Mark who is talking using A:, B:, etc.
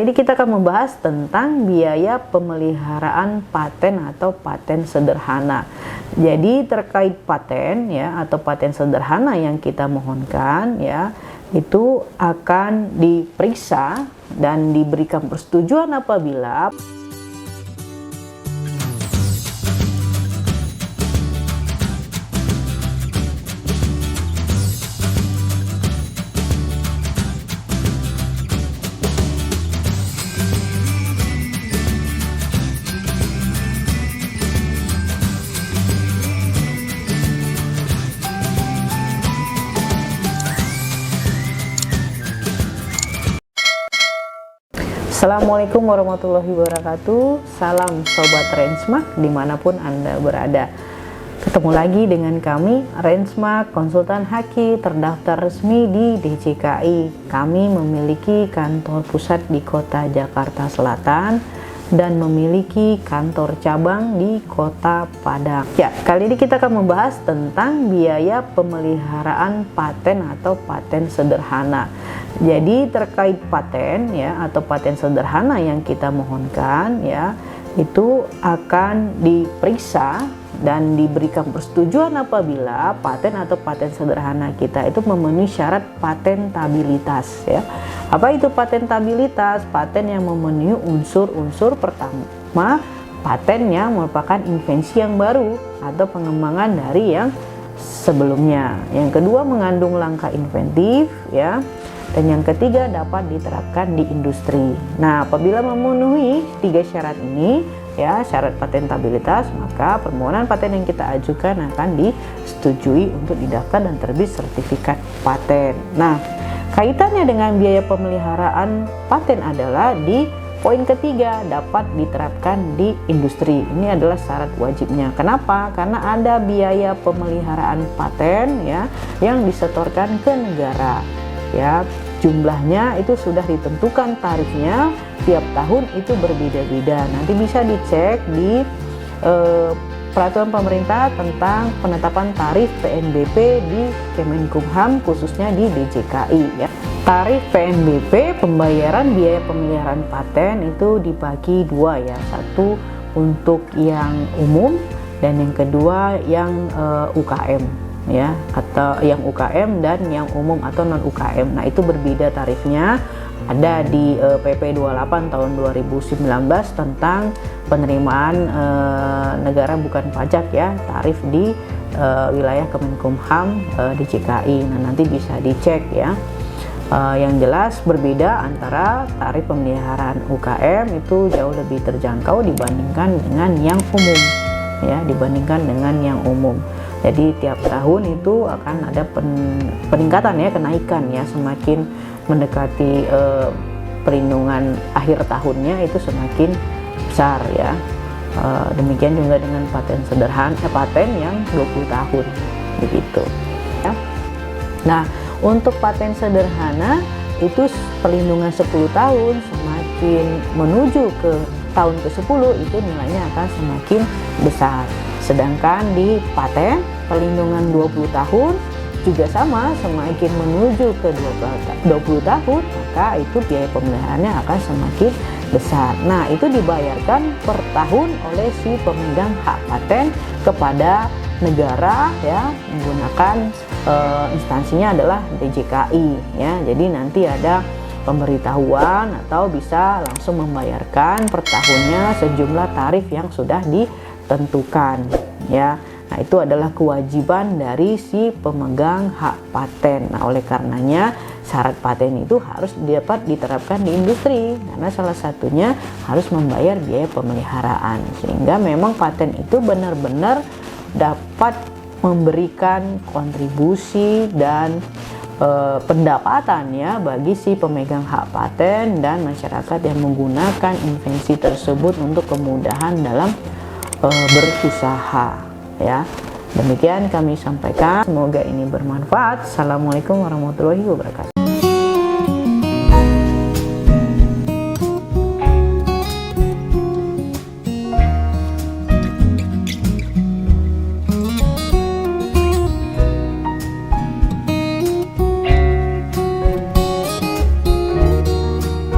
A: Jadi kita akan membahas tentang biaya pemeliharaan paten atau paten sederhana. Jadi terkait paten ya atau paten sederhana yang kita mohonkan ya, itu akan diperiksa dan diberikan persetujuan apabila Assalamualaikum warahmatullahi wabarakatuh. Salam Sobat Rensmark dimanapun Anda berada. Ketemu lagi dengan kami, Rensmark, konsultan haki terdaftar resmi di DJKI. Kami memiliki kantor pusat di kota Jakarta Selatan dan memiliki kantor cabang di kota Padang. Ya, kali ini kita akan membahas tentang biaya pemeliharaan paten atau paten sederhana. Jadi terkait paten ya atau paten sederhana yang kita mohonkan ya, itu akan diperiksa dan diberikan persetujuan apabila paten atau paten sederhana kita itu memenuhi syarat patentabilitas ya. Apa itu patentabilitas? Paten yang memenuhi unsur-unsur pertama, paten yang merupakan invensi yang baru atau pengembangan dari yang sebelumnya. Yang kedua, mengandung langkah inventif ya. Dan yang ketiga, dapat diterapkan di industri. Nah, apabila memenuhi tiga syarat ini ya, syarat patentabilitas, maka permohonan paten yang kita ajukan akan disetujui untuk didaftar dan terbit sertifikat paten. Nah, kaitannya dengan biaya pemeliharaan paten adalah di poin ketiga, dapat diterapkan di industri. Ini adalah syarat wajibnya. Kenapa? Karena ada biaya pemeliharaan paten ya yang disetorkan ke negara. Ya, jumlahnya itu sudah ditentukan, tarifnya tiap tahun itu berbeda-beda. Nanti bisa dicek di peraturan pemerintah tentang penetapan tarif PNBP di Kemenkumham, khususnya di DJKI ya. Tarif PNBP, pembayaran biaya pemeliharaan paten, itu dibagi dua ya. Satu untuk yang umum dan yang kedua yang UKM ya, atau yang UKM dan yang umum atau non UKM. Nah, itu berbeda tarifnya. Ada di PP 28 tahun 2019 tentang penerimaan negara bukan pajak ya, tarif di wilayah Kemenkumham DJKI. Nah, nanti bisa dicek ya. Yang jelas berbeda antara tarif pemeliharaan UKM itu jauh lebih terjangkau dibandingkan dengan yang umum ya, dibandingkan dengan yang umum. Jadi tiap tahun itu akan ada peningkatan ya, kenaikan ya, semakin mendekati perlindungan akhir tahunnya itu semakin besar ya. Demikian juga dengan paten sederhana, paten yang 20 tahun begitu ya. Nah, untuk paten sederhana itu perlindungan 10 tahun, semakin menuju ke tahun ke-10 itu nilainya akan semakin besar. Sedangkan di paten perlindungan 20 tahun juga sama, semakin menuju ke 20 tahun maka itu biaya pemeliharaannya akan semakin besar. Nah, itu dibayarkan per tahun oleh si pemegang hak paten kepada negara ya, menggunakan instansinya adalah DJKI ya. Jadi nanti ada pemberitahuan atau bisa langsung membayarkan per tahunnya sejumlah tarif yang sudah ditentukan ya. Nah, itu adalah kewajiban dari si pemegang hak paten. Nah, oleh karenanya syarat paten itu harus dapat diterapkan di industri, karena salah satunya harus membayar biaya pemeliharaan, sehingga memang paten itu benar-benar dapat memberikan kontribusi dan pendapatan ya bagi si pemegang hak paten dan masyarakat yang menggunakan invensi tersebut untuk kemudahan dalam berusaha ya. Demikian kami sampaikan, semoga ini bermanfaat. Assalamualaikum warahmatullahi wabarakatuh.